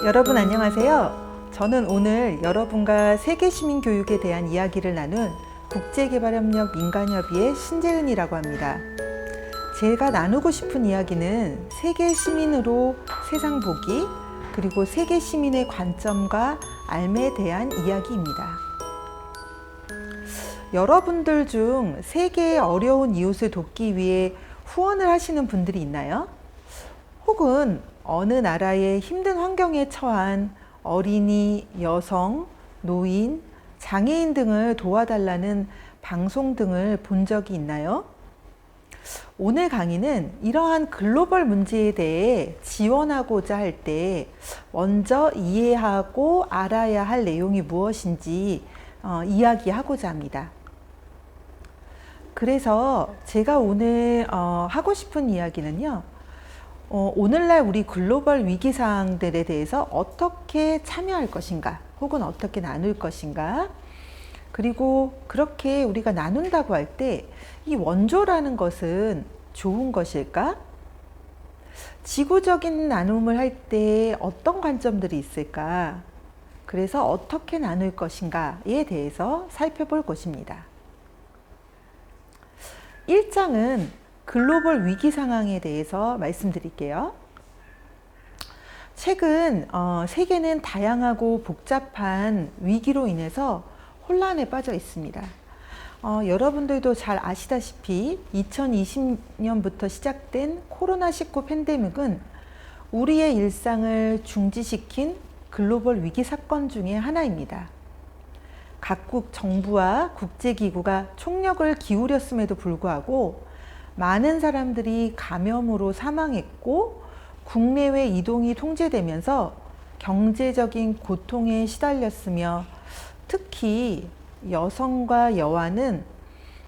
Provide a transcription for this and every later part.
여러분 안녕하세요. 저는 오늘 여러분과 세계시민교육에 대한 이야기를 나눈 국제개발협력 민간협의회 신재은이라고 합니다. 제가 나누고 싶은 이야기는 세계시민으로 세상 보기, 그리고 세계시민의 관점과 삶에 대한 이야기입니다. 여러분들 중 세계의 어려운 이웃을 돕기 위해 후원을 하시는 분들이 있나요? 혹은 어느 나라의 힘든 환경에 처한 어린이, 여성, 노인, 장애인 등을 도와달라는 방송 등을 본 적이 있나요? 오늘 강의는 이러한 글로벌 문제에 대해 지원하고자 할 때 먼저 이해하고 알아야 할 내용이 무엇인지 이야기하고자 합니다. 그래서 제가 오늘 하고 싶은 이야기는요. 오늘날 우리 글로벌 위기 사항들에 대해서 어떻게 참여할 것인가, 혹은 어떻게 나눌 것인가, 그리고 그렇게 우리가 나눈다고 할 때 이 원조라는 것은 좋은 것일까? 지구적인 나눔을 할 때 어떤 관점들이 있을까? 그래서 어떻게 나눌 것인가에 대해서 살펴볼 것입니다. 1장은 글로벌 위기 상황에 대해서 말씀드릴게요. 최근 세계는 다양하고 복잡한 위기로 인해서 혼란에 빠져 있습니다. 여러분들도 잘 아시다시피 2020년부터 시작된 코로나19 팬데믹은 우리의 일상을 중지시킨 글로벌 위기 사건 중에 하나입니다. 각국 정부와 국제기구가 총력을 기울였음에도 불구하고 많은 사람들이 감염으로 사망했고 국내외 이동이 통제되면서 경제적인 고통에 시달렸으며 특히 여성과 여아는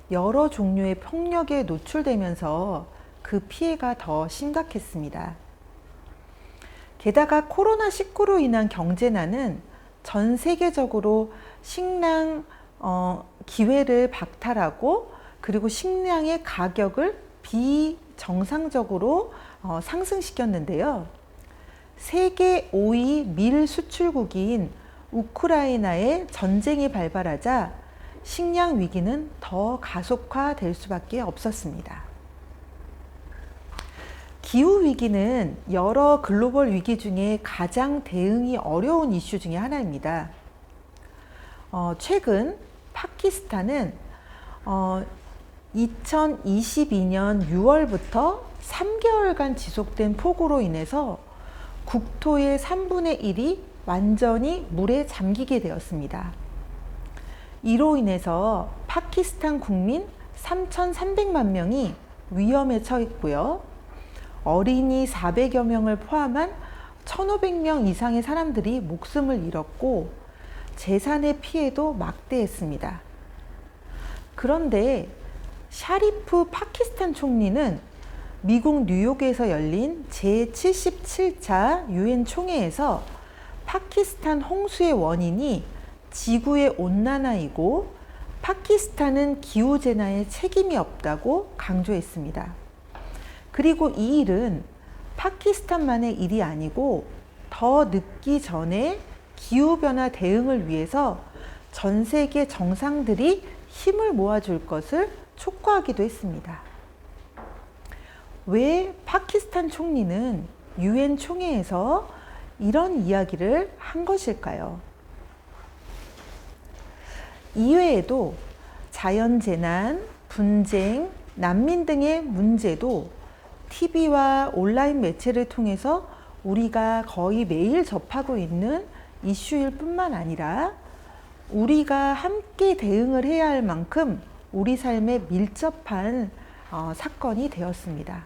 여러 종류의 폭력에 노출되면서 그 피해가 더 심각했습니다. 게다가 코로나19로 인한 경제난은 전 세계적으로 식량 기회를 박탈하고 그리고 식량의 가격을 비정상적으로 상승시켰는데요. 세계 5위 밀 수출국인 우크라이나에 전쟁이 발발하자 식량 위기는 더 가속화될 수밖에 없었습니다. 기후 위기는 여러 글로벌 위기 중에 가장 대응이 어려운 이슈 중에 하나입니다. 최근 파키스탄은 2022년 6월부터 3개월간 지속된 폭우로 인해서 국토의 3분의 1이 완전히 물에 잠기게 되었습니다. 이로 인해서 파키스탄 국민 3,300만 명이 위험에 처했고요. 어린이 400여 명을 포함한 1,500명 이상의 사람들이 목숨을 잃었고 재산의 피해도 막대했습니다. 그런데 샤리프 파키스탄 총리는 미국 뉴욕에서 열린 제77차 유엔 총회에서 파키스탄 홍수의 원인이 지구의 온난화이고 파키스탄은 기후재난에 책임이 없다고 강조했습니다. 그리고 이 일은 파키스탄만의 일이 아니고 더 늦기 전에 기후변화 대응을 위해서 전 세계 정상들이 힘을 모아줄 것을 촉구하기도 했습니다. 왜 파키스탄 총리는 유엔 총회에서 이런 이야기를 한 것일까요? 이외에도 자연재난, 분쟁, 난민 등의 문제도 TV와 온라인 매체를 통해서 우리가 거의 매일 접하고 있는 이슈일 뿐만 아니라 우리가 함께 대응을 해야 할 만큼 우리 삶에 밀접한 사건이 되었습니다.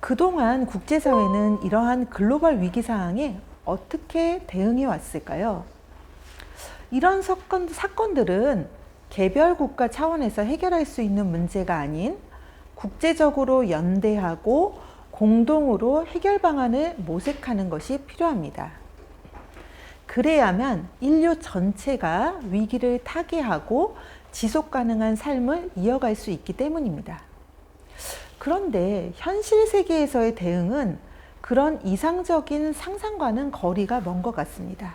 그동안 국제사회는 이러한 글로벌 위기 상황에 어떻게 대응해 왔을까요? 이런 사건들은 개별 국가 차원에서 해결할 수 있는 문제가 아닌 국제적으로 연대하고 공동으로 해결 방안을 모색하는 것이 필요합니다. 그래야만 인류 전체가 위기를 타개하고 지속 가능한 삶을 이어갈 수 있기 때문입니다. 그런데 현실 세계에서의 대응은 그런 이상적인 상상과는 거리가 먼 것 같습니다.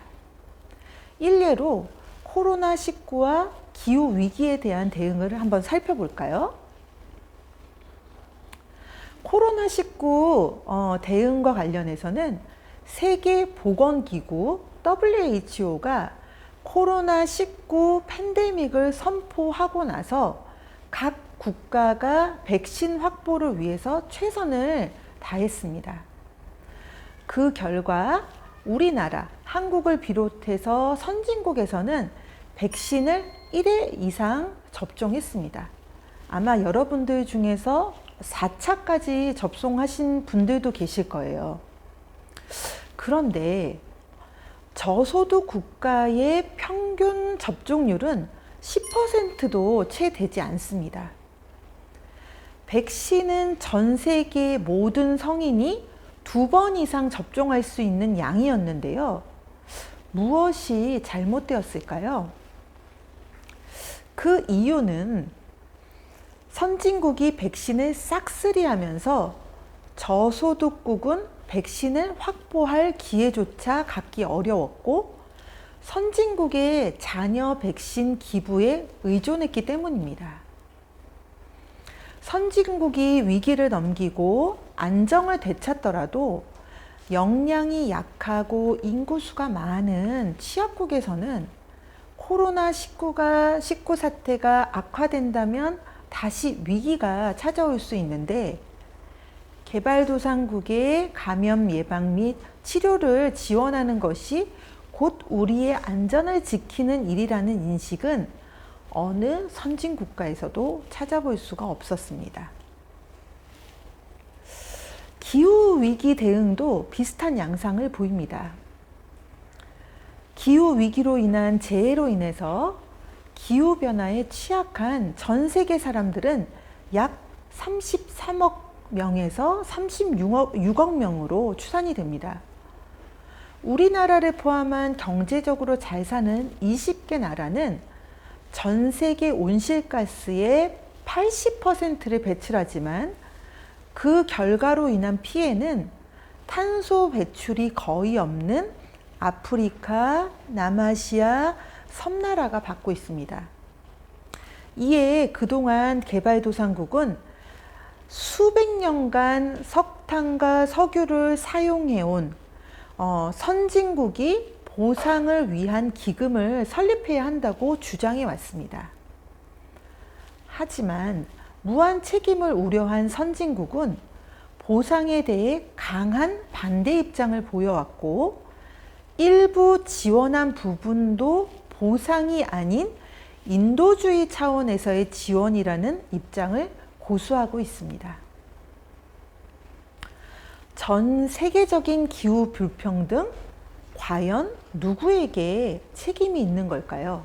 일례로 코로나19와 기후 위기에 대한 대응을 한번 살펴볼까요? 코로나19 대응과 관련해서는 세계보건기구 WHO가 코로나19 팬데믹을 선포하고 나서 각 국가가 백신 확보를 위해서 최선을 다했습니다. 그 결과 우리나라, 한국을 비롯해서 선진국에서는 백신을 1회 이상 접종했습니다. 아마 여러분들 중에서 4차까지 접종하신 분들도 계실 거예요. 그런데 저소득 국가의 평균 접종률은 10%도 채 되지 않습니다. 백신은 전 세계 모든 성인이 2번 이상 접종할 수 있는 양이었는데요. 무엇이 잘못되었을까요? 그 이유는 선진국이 백신을 싹쓸이하면서 저소득국은 백신을 확보할 기회조차 갖기 어려웠고 선진국의 자녀 백신 기부에 의존했기 때문입니다. 선진국이 위기를 넘기고 안정을 되찾더라도 역량이 약하고 인구수가 많은 취약국에서는 코로나19 사태가 악화된다면 다시 위기가 찾아올 수 있는데 개발도상국의 감염 예방 및 치료를 지원하는 것이 곧 우리의 안전을 지키는 일이라는 인식은 어느 선진국가에서도 찾아볼 수가 없었습니다. 기후위기 대응도 비슷한 양상을 보입니다. 기후위기로 인한 재해로 인해서 기후변화에 취약한 전 세계 사람들은 약 33억 명에서 36억 명으로 추산이 됩니다. 우리나라를 포함한 경제적으로 잘 사는 20개 나라는 전 세계 온실가스의 80%를 배출하지만 그 결과로 인한 피해는 탄소 배출이 거의 없는 아프리카, 남아시아, 섬나라가 받고 있습니다. 이에 그동안 개발도상국은 수백 년간 석탄과 석유를 사용해온 선진국이 보상을 위한 기금을 설립해야 한다고 주장해 왔습니다. 하지만 무한 책임을 우려한 선진국은 보상에 대해 강한 반대 입장을 보여왔고 일부 지원한 부분도 보상이 아닌 인도주의 차원에서의 지원이라는 입장을 고수하고 있습니다. 전 세계적인 기후 불평등, 과연 누구에게 책임이 있는 걸까요?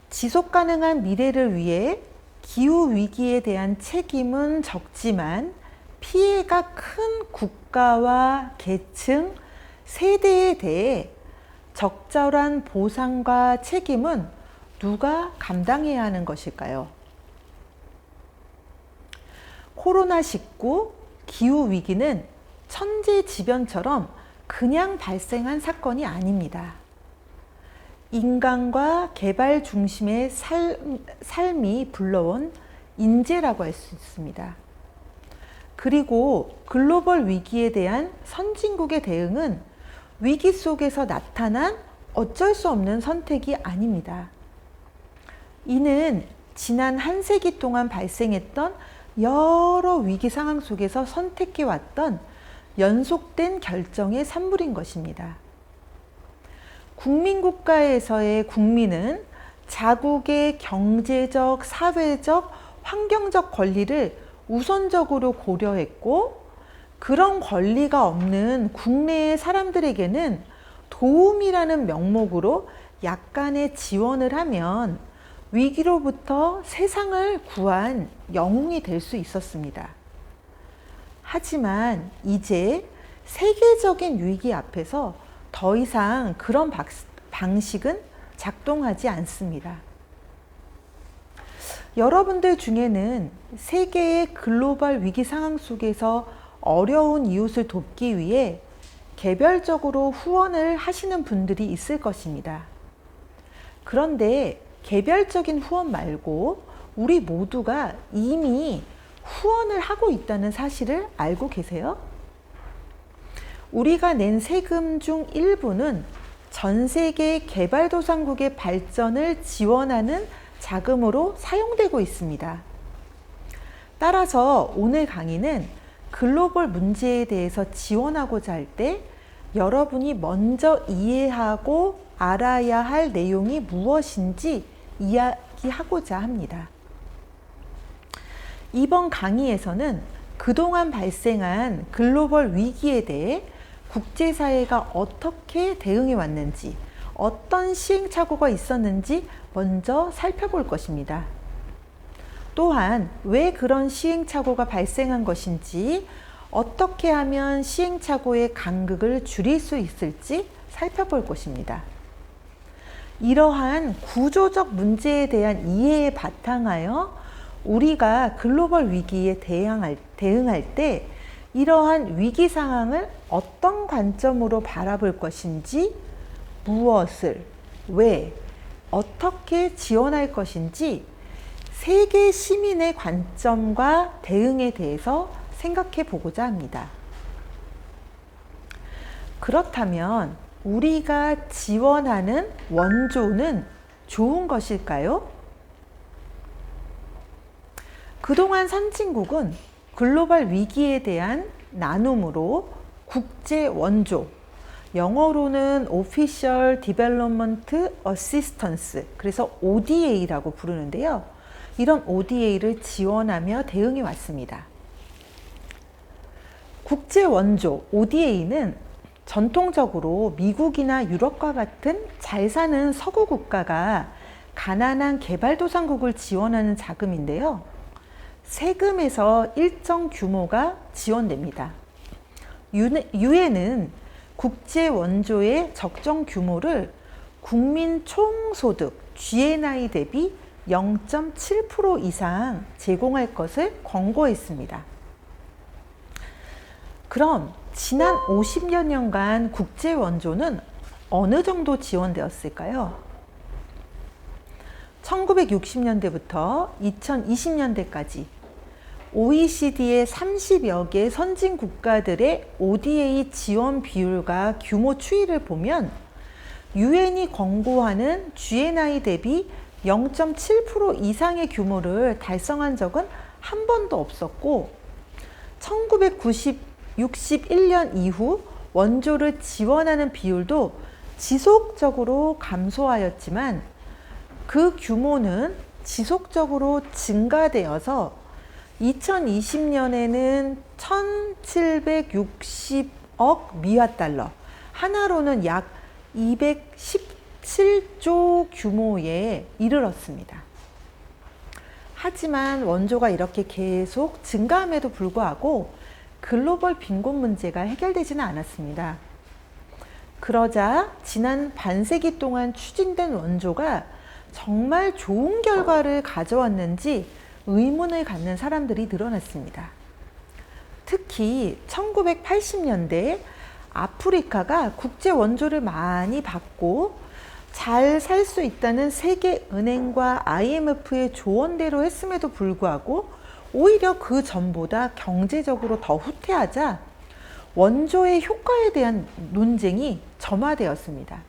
지속 가능한 미래를 위해 기후 위기에 대한 책임은 적지만 피해가 큰 국가와 계층, 세대에 대해 적절한 보상과 책임은 누가 감당해야 하는 것일까요? 코로나19 기후위기는 천재지변처럼 그냥 발생한 사건이 아닙니다. 인간과 개발 중심의 삶이 불러온 인재라고 할 수 있습니다. 그리고 글로벌 위기에 대한 선진국의 대응은 위기 속에서 나타난 어쩔 수 없는 선택이 아닙니다. 이는 지난 한 세기 동안 발생했던 여러 위기 상황 속에서 선택해왔던 연속된 결정의 산물인 것입니다. 국민국가에서의 국민은 자국의 경제적, 사회적, 환경적 권리를 우선적으로 고려했고, 그런 권리가 없는 국내의 사람들에게는 도움이라는 명목으로 약간의 지원을 하면 위기로부터 세상을 구한 영웅이 될 수 있었습니다. 하지만 이제 세계적인 위기 앞에서 더 이상 그런 방식은 작동하지 않습니다. 여러분들 중에는 세계의 글로벌 위기 상황 속에서 어려운 이웃을 돕기 위해 개별적으로 후원을 하시는 분들이 있을 것입니다. 그런데 개별적인 후원 말고 우리 모두가 이미 후원을 하고 있다는 사실을 알고 계세요? 우리가 낸 세금 중 일부는 전 세계 개발도상국의 발전을 지원하는 자금으로 사용되고 있습니다. 따라서 오늘 강의는 글로벌 문제에 대해서 지원하고자 할 때 여러분이 먼저 이해하고 알아야 할 내용이 무엇인지 이야기하고자 합니다. 이번 강의에서는 그동안 발생한 글로벌 위기에 대해 국제사회가 어떻게 대응해 왔는지, 어떤 시행착오가 있었는지 먼저 살펴볼 것입니다. 또한 왜 그런 시행착오가 발생한 것인지, 어떻게 하면 시행착오의 간극을 줄일 수 있을지 살펴볼 것입니다. 이러한 구조적 문제에 대한 이해에 바탕하여 우리가 글로벌 위기에 대응할 때 이러한 위기 상황을 어떤 관점으로 바라볼 것인지, 무엇을, 왜, 어떻게 지원할 것인지 세계 시민의 관점과 대응에 대해서 생각해 보고자 합니다. 그렇다면 우리가 지원하는 원조는 좋은 것일까요? 그동안 선진국은 글로벌 위기에 대한 나눔으로 국제 원조, 영어로는 Official Development Assistance, 그래서 ODA라고 부르는데요. 이런 ODA를 지원하며 대응해 왔습니다. 국제 원조 ODA는 전통적으로 미국이나 유럽과 같은 잘 사는 서구 국가가 가난한 개발도상국을 지원하는 자금인데요. 세금에서 일정 규모가 지원됩니다. 유엔은 국제 원조의 적정 규모를 국민 총소득 GNI 대비 0.7% 이상 제공할 것을 권고했습니다. 그럼 지난 50여 년간 국제 원조는 어느 정도 지원되었을까요? 1960년대부터 2020년대까지 OECD의 30여 개 선진 국가들의 ODA 지원 비율과 규모 추이를 보면 유엔이 권고하는 GNI 대비 0.7% 이상의 규모를 달성한 적은 한 번도 없었고, 1961년 이후 원조를 지원하는 비율도 지속적으로 감소하였지만 그 규모는 지속적으로 증가되어서 2020년에는 1760억 미화 달러, 하나로는 약 217조 규모에 이르렀습니다. 하지만 원조가 이렇게 계속 증가함에도 불구하고 글로벌 빈곤 문제가 해결되지는 않았습니다. 그러자 지난 반세기 동안 추진된 원조가 정말 좋은 결과를 가져왔는지 의문을 갖는 사람들이 늘어났습니다. 특히 1980년대에 아프리카가 국제 원조를 많이 받고 잘 살 수 있다는 세계은행과 IMF의 조언대로 했음에도 불구하고 오히려 그 전보다 경제적으로 더 후퇴하자 원조의 효과에 대한 논쟁이 점화되었습니다.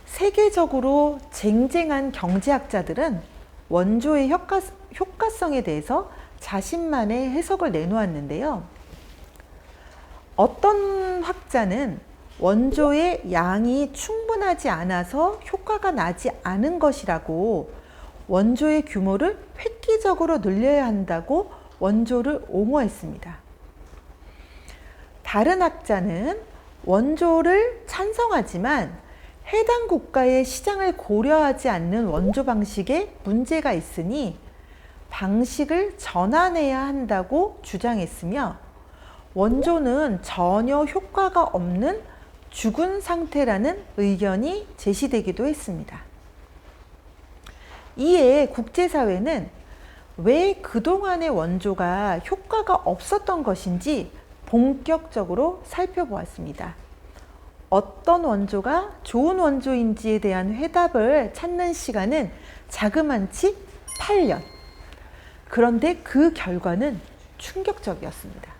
세계적으로 쟁쟁한 경제학자들은 원조의 효과성에 대해서 자신만의 해석을 내놓았는데요. 어떤 학자는 원조의 양이 충분하지 않아서 효과가 나지 않은 것이라고 원조의 규모를 획기적으로 늘려야 한다고 원조를 옹호했습니다. 다른 학자는 원조를 찬성하지만 해당 국가의 시장을 고려하지 않는 원조 방식에 문제가 있으니 방식을 전환해야 한다고 주장했으며, 원조는 전혀 효과가 없는 죽은 상태라는 의견이 제시되기도 했습니다. 이에 국제사회는 왜 그동안의 원조가 효과가 없었던 것인지 본격적으로 살펴보았습니다. 어떤 원조가 좋은 원조인지에 대한 해답을 찾는 시간은 자그만치 8년. 그런데 그 결과는 충격적이었습니다.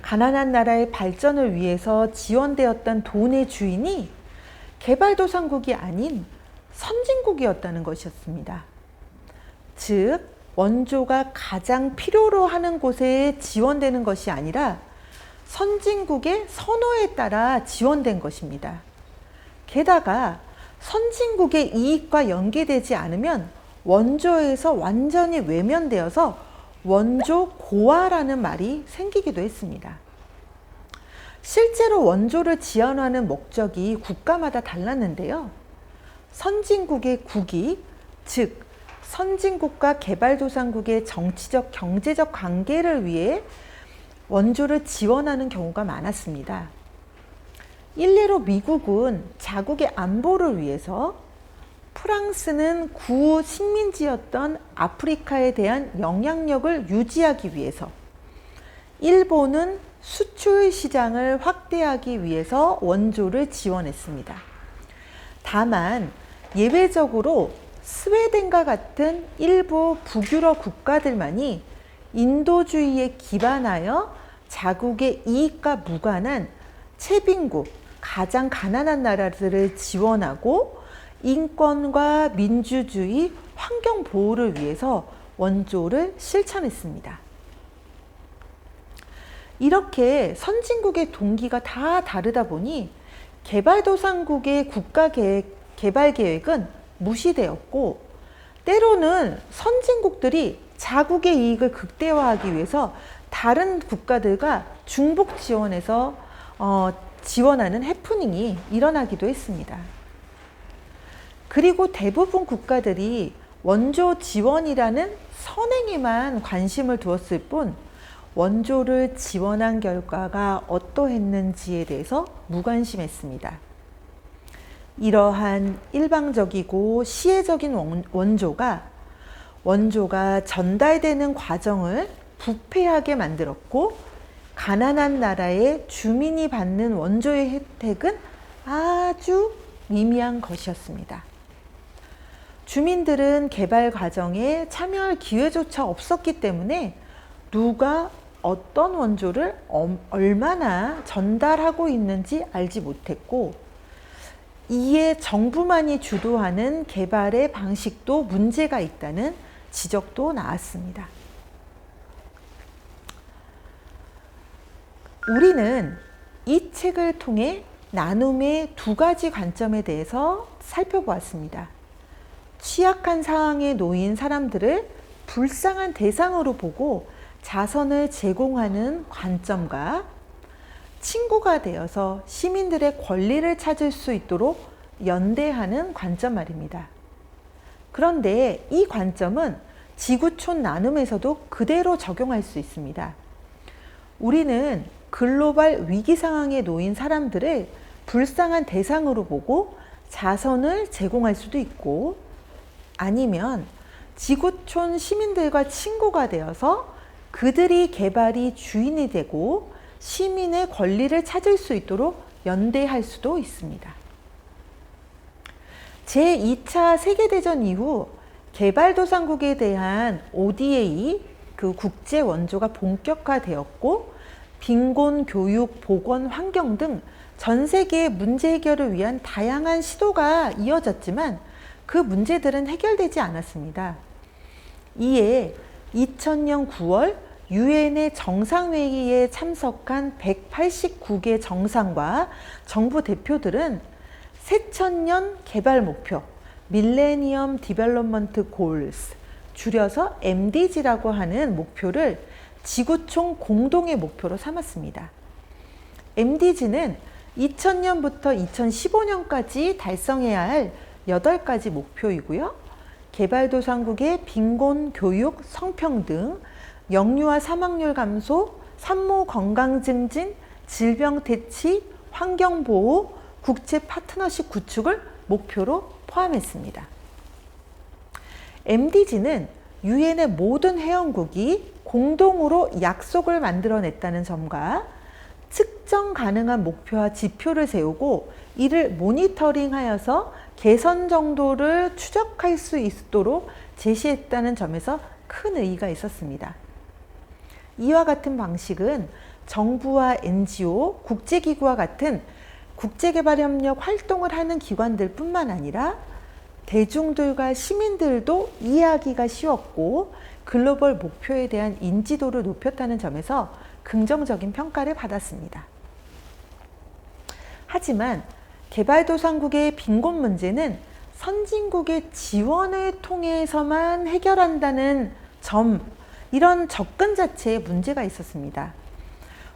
가난한 나라의 발전을 위해서 지원되었던 돈의 주인이 개발도상국이 아닌 선진국이었다는 것이었습니다. 즉, 원조가 가장 필요로 하는 곳에 지원되는 것이 아니라 선진국의 선호에 따라 지원된 것입니다. 게다가 선진국의 이익과 연계되지 않으면 원조에서 완전히 외면되어서 원조 고화라는 말이 생기기도 했습니다. 실제로 원조를 지원하는 목적이 국가마다 달랐는데요. 선진국의 국익, 즉 선진국과 개발도상국의 정치적, 경제적 관계를 위해 원조를 지원하는 경우가 많았습니다. 일례로 미국은 자국의 안보를 위해서, 프랑스는 구 식민지였던 아프리카에 대한 영향력을 유지하기 위해서, 일본은 수출 시장을 확대하기 위해서 원조를 지원했습니다. 다만 예외적으로 스웨덴과 같은 일부 북유럽 국가들만이 인도주의에 기반하여 자국의 이익과 무관한 최빈국, 가장 가난한 나라들을 지원하고 인권과 민주주의, 환경 보호를 위해서 원조를 실천했습니다. 이렇게 선진국의 동기가 다 다르다 보니 개발도상국의 국가 개발 계획은 무시되었고, 때로는 선진국들이 자국의 이익을 극대화하기 위해서 다른 국가들과 중복 지원해서 지원하는 해프닝이 일어나기도 했습니다. 그리고 대부분 국가들이 원조 지원이라는 선행에만 관심을 두었을 뿐 원조를 지원한 결과가 어떠했는지에 대해서 무관심했습니다. 이러한 일방적이고 시혜적인 원조가 전달되는 과정을 부패하게 만들었고, 가난한 나라의 주민이 받는 원조의 혜택은 아주 미미한 것이었습니다. 주민들은 개발 과정에 참여할 기회조차 없었기 때문에 누가 어떤 원조를 얼마나 전달하고 있는지 알지 못했고, 이에 정부만이 주도하는 개발의 방식도 문제가 있다는 지적도 나왔습니다. 우리는 이 책을 통해 나눔의 두 가지 관점에 대해서 살펴보았습니다. 취약한 상황에 놓인 사람들을 불쌍한 대상으로 보고 자선을 제공하는 관점과 친구가 되어서 시민들의 권리를 찾을 수 있도록 연대하는 관점 말입니다. 그런데 이 관점은 지구촌 나눔에서도 그대로 적용할 수 있습니다. 우리는 글로벌 위기 상황에 놓인 사람들을 불쌍한 대상으로 보고 자선을 제공할 수도 있고, 아니면 지구촌 시민들과 친구가 되어서 그들이 개발이 주인이 되고 시민의 권리를 찾을 수 있도록 연대할 수도 있습니다. 제2차 세계대전 이후 개발도상국에 대한 ODA, 그 국제 원조가 본격화되었고, 빈곤, 교육, 보건, 환경 등 전 세계의 문제 해결을 위한 다양한 시도가 이어졌지만 그 문제들은 해결되지 않았습니다. 이에 2000년 9월 유엔의 정상회의에 참석한 189개 정상과 정부 대표들은 새천년 개발 목표, 밀레니엄 디벨롭먼트 골스, 줄여서 MDG라고 하는 목표를 지구촌 공동의 목표로 삼았습니다. MDG는 2000년부터 2015년까지 달성해야 할 8가지 목표이고요. 개발도상국의 빈곤, 교육, 성평등, 영유아 사망률 감소, 산모 건강 증진, 질병 퇴치, 환경보호, 국제 파트너십 구축을 목표로 포함했습니다. MDG는 유엔의 모든 회원국이 공동으로 약속을 만들어냈다는 점과 측정 가능한 목표와 지표를 세우고 이를 모니터링하여서 개선 정도를 추적할 수 있도록 제시했다는 점에서 큰 의의가 있었습니다. 이와 같은 방식은 정부와 NGO, 국제기구와 같은 국제개발협력 활동을 하는 기관들 뿐만 아니라 대중들과 시민들도 이해하기가 쉬웠고 글로벌 목표에 대한 인지도를 높였다는 점에서 긍정적인 평가를 받았습니다. 하지만 개발도상국의 빈곤 문제는 선진국의 지원을 통해서만 해결한다는 점, 이런 접근 자체에 문제가 있었습니다.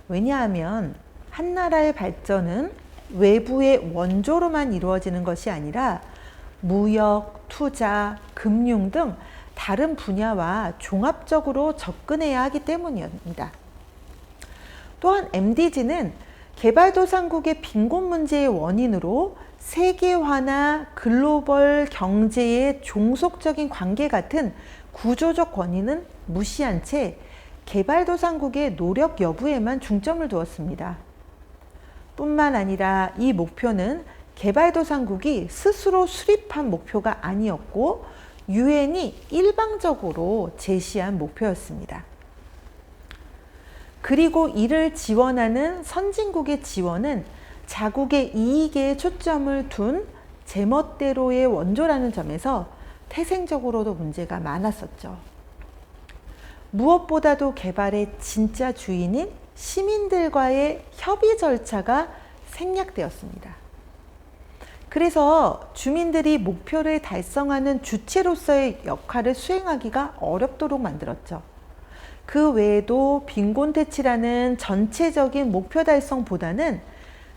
왜냐하면 한 나라의 발전은 외부의 원조로만 이루어지는 것이 아니라 무역, 투자, 금융 등 다른 분야와 종합적으로 접근해야 하기 때문입니다. 또한 MDG는 개발도상국의 빈곤 문제의 원인으로 세계화나 글로벌 경제의 종속적인 관계 같은 구조적 원인은 무시한 채 개발도상국의 노력 여부에만 중점을 두었습니다. 뿐만 아니라 이 목표는 개발도상국이 스스로 수립한 목표가 아니었고 유엔이 일방적으로 제시한 목표였습니다. 그리고 이를 지원하는 선진국의 지원은 자국의 이익에 초점을 둔 제멋대로의 원조라는 점에서 태생적으로도 문제가 많았었죠. 무엇보다도 개발의 진짜 주인인 시민들과의 협의 절차가 생략되었습니다. 그래서 주민들이 목표를 달성하는 주체로서의 역할을 수행하기가 어렵도록 만들었죠. 그 외에도 빈곤퇴치라는 전체적인 목표 달성보다는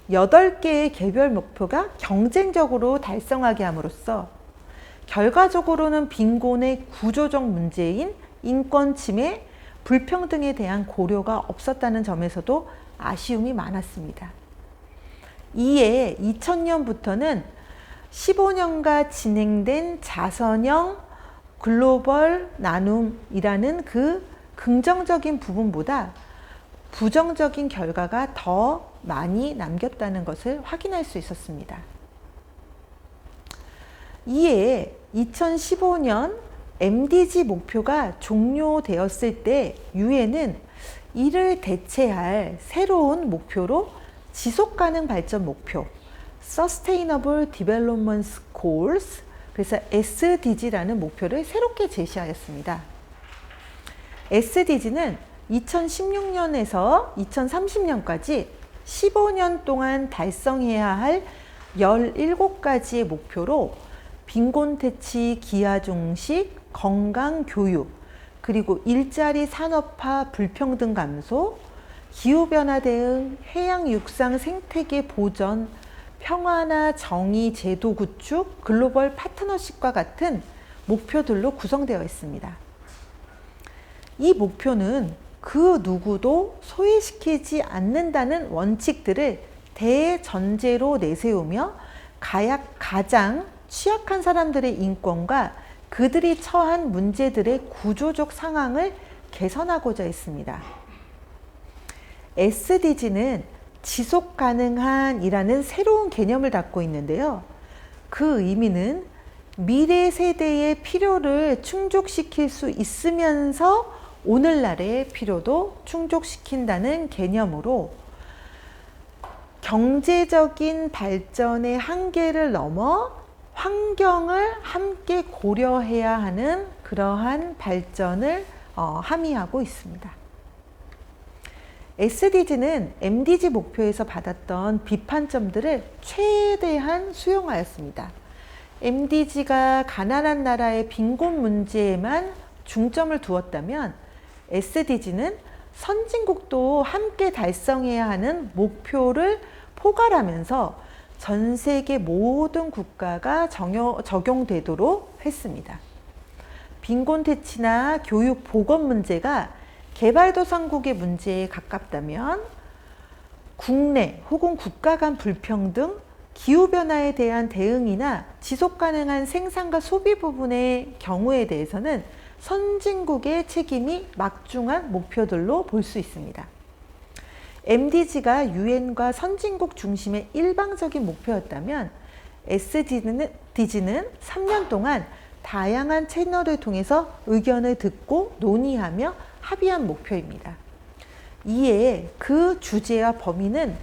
8개의 개별 목표가 경쟁적으로 달성하게 함으로써 결과적으로는 빈곤의 구조적 문제인 인권 침해, 불평등에 대한 고려가 없었다는 점에서도 아쉬움이 많았습니다. 이에 2000년부터는 15년간 진행된 자선형 글로벌 나눔이라는 그 긍정적인 부분보다 부정적인 결과가 더 많이 남겼다는 것을 확인할 수 있었습니다. 이에 2015년 MDG 목표가 종료되었을 때 유엔은 이를 대체할 새로운 목표로 지속가능 발전 목표 Sustainable Development Goals, 그래서 SDG라는 목표를 새롭게 제시하였습니다. SDG는 2016년에서 2030년까지 15년 동안 달성해야 할 17가지의 목표로 빈곤퇴치, 기아종식, 건강, 교육, 그리고 일자리 산업화 불평등 감소, 기후변화 대응, 해양 육상 생태계 보전, 평화나 정의 제도 구축, 글로벌 파트너십과 같은 목표들로 구성되어 있습니다. 이 목표는 그 누구도 소외시키지 않는다는 원칙들을 대전제로 내세우며 가장 취약한 사람들의 인권과 그들이 처한 문제들의 구조적 상황을 개선하고자 했습니다. SDG는 지속 가능한이라는 새로운 개념을 갖고 있는데요. 그 의미는 미래 세대의 필요를 충족시킬 수 있으면서 오늘날의 필요도 충족시킨다는 개념으로 경제적인 발전의 한계를 넘어 환경을 함께 고려해야 하는 그러한 발전을 함의하고 있습니다. SDG는 MDG 목표에서 받았던 비판점들을 최대한 수용하였습니다. MDG가 가난한 나라의 빈곤 문제에만 중점을 두었다면 SDG는 선진국도 함께 달성해야 하는 목표를 포괄하면서 전 세계 모든 국가가 적용되도록 했습니다. 빈곤 퇴치나 교육 보건 문제가 개발도상국의 문제에 가깝다면 국내 혹은 국가 간 불평등, 기후변화에 대한 대응이나 지속가능한 생산과 소비 부분의 경우에 대해서는 선진국의 책임이 막중한 목표들로 볼 수 있습니다. MDG가 유엔과 선진국 중심의 일방적인 목표였다면 SDG는 3년 동안 다양한 채널을 통해서 의견을 듣고 논의하며 합의한 목표입니다. 이에 그 주제와 범위는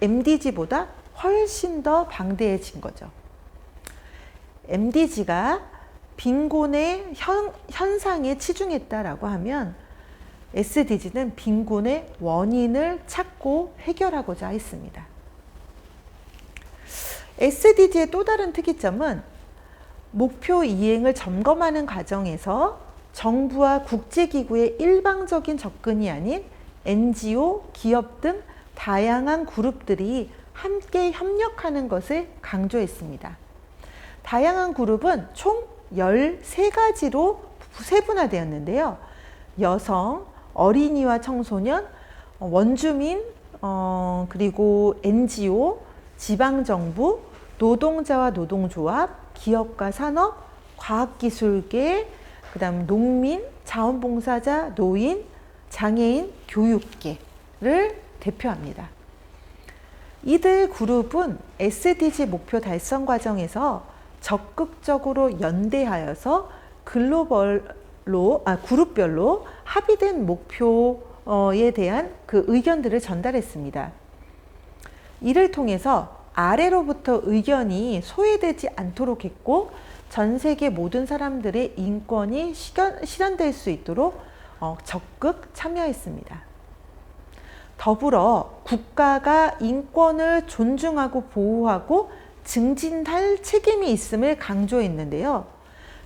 MDG보다 훨씬 더 방대해진 거죠. MDG가 빈곤의 현상에 치중했다라고 하면 SDG는 빈곤의 원인을 찾고 해결하고자 했습니다. SDG의 또 다른 특이점은 목표 이행을 점검하는 과정에서 정부와 국제기구의 일방적인 접근이 아닌 NGO, 기업 등 다양한 그룹들이 함께 협력하는 것을 강조했습니다. 다양한 그룹은 총 13가지로 세분화되었는데요. 여성, 어린이와 청소년, 원주민, 그리고 NGO, 지방정부, 노동자와 노동조합, 기업과 산업, 과학기술계, 그다음 농민, 자원봉사자, 노인, 장애인, 교육계를 대표합니다. 이들 그룹은 SDG 목표 달성 과정에서 적극적으로 연대하여서 그룹별로 합의된 목표에 대한 그 의견들을 전달했습니다. 이를 통해서 아래로부터 의견이 소외되지 않도록 했고 전 세계 모든 사람들의 인권이 실현될 수 있도록 적극 참여했습니다. 더불어 국가가 인권을 존중하고 보호하고 증진할 책임이 있음을 강조했는데요.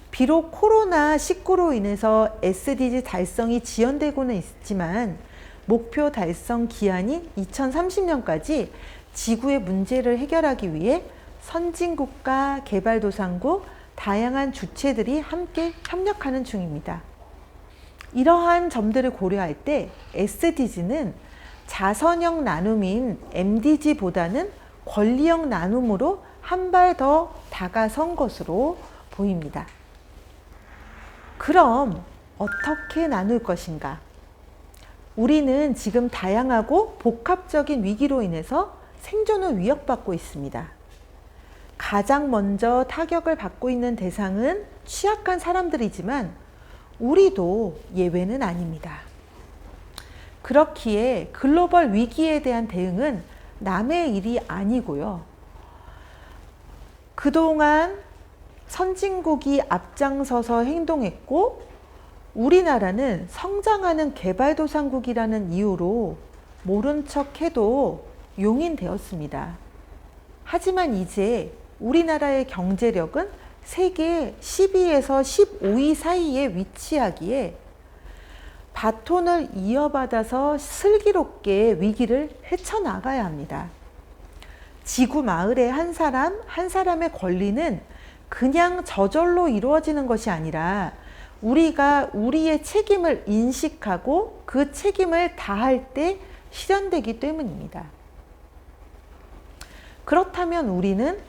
비록 코로나19로 인해서 SDG 달성이 지연되고는 있지만 목표 달성 기한인 2030년까지 지구의 문제를 해결하기 위해 선진국과 개발도상국, 다양한 주체들이 함께 협력하는 중입니다. 이러한 점들을 고려할 때 SDG는 자선형 나눔인 MDG보다는 권리형 나눔으로 한 발 더 다가선 것으로 보입니다. 그럼 어떻게 나눌 것인가? 우리는 지금 다양하고 복합적인 위기로 인해서 생존을 위협받고 있습니다. 가장 먼저 타격을 받고 있는 대상은 취약한 사람들이지만 우리도 예외는 아닙니다. 그렇기에 글로벌 위기에 대한 대응은 남의 일이 아니고요. 그동안 선진국이 앞장서서 행동했고 우리나라는 성장하는 개발도상국이라는 이유로 모른 척해도 용인되었습니다. 하지만 이제 우리나라의 경제력은 세계 12에서 15위 사이에 위치하기에 바톤을 이어받아서 슬기롭게 위기를 헤쳐나가야 합니다. 지구 마을의 한 사람 한 사람의 권리는 그냥 저절로 이루어지는 것이 아니라 우리가 우리의 책임을 인식하고 그 책임을 다할 때 실현되기 때문입니다. 그렇다면 우리는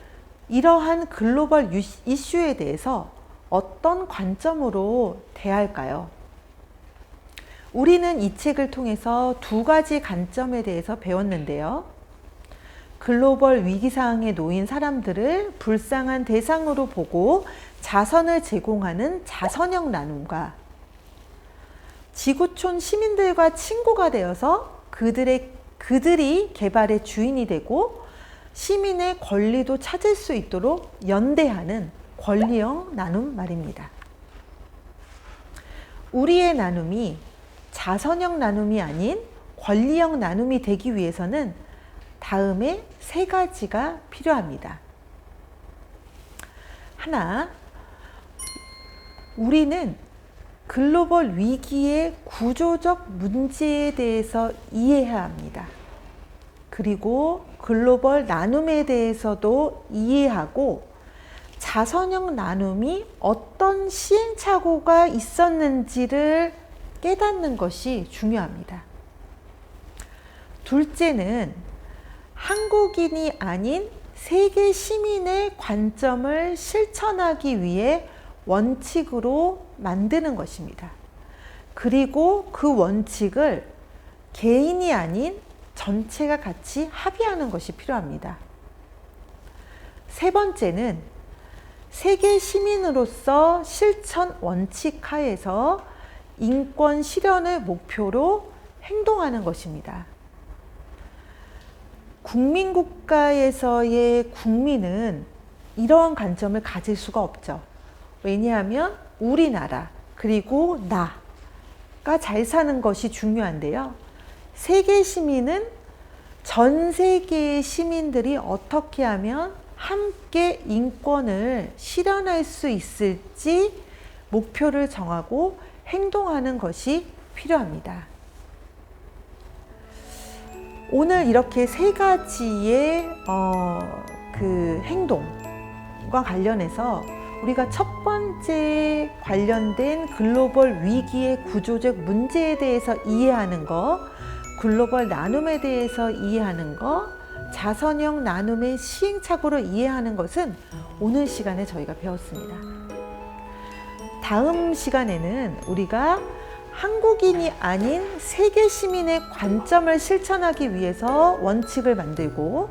이러한 글로벌 이슈에 대해서 어떤 관점으로 대할까요? 우리는 이 책을 통해서 두 가지 관점에 대해서 배웠는데요. 글로벌 위기 상황에 놓인 사람들을 불쌍한 대상으로 보고 자선을 제공하는 자선형 나눔과 지구촌 시민들과 친구가 되어서 그들이 개발의 주인이 되고 시민의 권리도 찾을 수 있도록 연대하는 권리형 나눔 말입니다. 우리의 나눔이 자선형 나눔이 아닌 권리형 나눔이 되기 위해서는 다음에 세 가지가 필요합니다. 하나, 우리는 글로벌 위기의 구조적 문제에 대해서 이해해야 합니다. 그리고 글로벌 나눔에 대해서도 이해하고 자선형 나눔이 어떤 시행착오가 있었는지를 깨닫는 것이 중요합니다. 둘째는 한국인이 아닌 세계 시민의 관점을 실천하기 위해 원칙으로 만드는 것입니다. 그리고 그 원칙을 개인이 아닌 전체가 같이 합의하는 것이 필요합니다. 세 번째는 세계 시민으로서 실천 원칙 하에서 인권 실현을 목표로 행동하는 것입니다. 국민국가에서의 국민은 이러한 관점을 가질 수가 없죠. 왜냐하면 우리나라 그리고 나가 잘 사는 것이 중요한데요. 세계 시민은 전 세계의 시민들이 어떻게 하면 함께 인권을 실현할 수 있을지 목표를 정하고 행동하는 것이 필요합니다. 오늘 이렇게 세 가지의 행동과 관련해서 우리가 첫 번째 관련된 글로벌 위기의 구조적 문제에 대해서 이해하는 것, 글로벌 나눔에 대해서 이해하는 것, 자선형 나눔의 시행착오를 이해하는 것은 오늘 시간에 저희가 배웠습니다. 다음 시간에는 우리가 한국인이 아닌 세계 시민의 관점을 실천하기 위해서 원칙을 만들고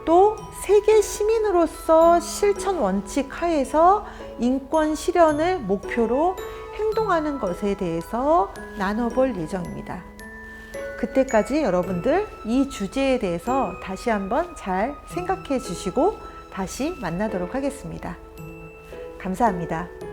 또 세계 시민으로서 실천 원칙 하에서 인권 실현을 목표로 행동하는 것에 대해서 나눠볼 예정입니다. 그때까지 여러분들 이 주제에 대해서 다시 한번 잘 생각해 주시고 다시 만나도록 하겠습니다. 감사합니다.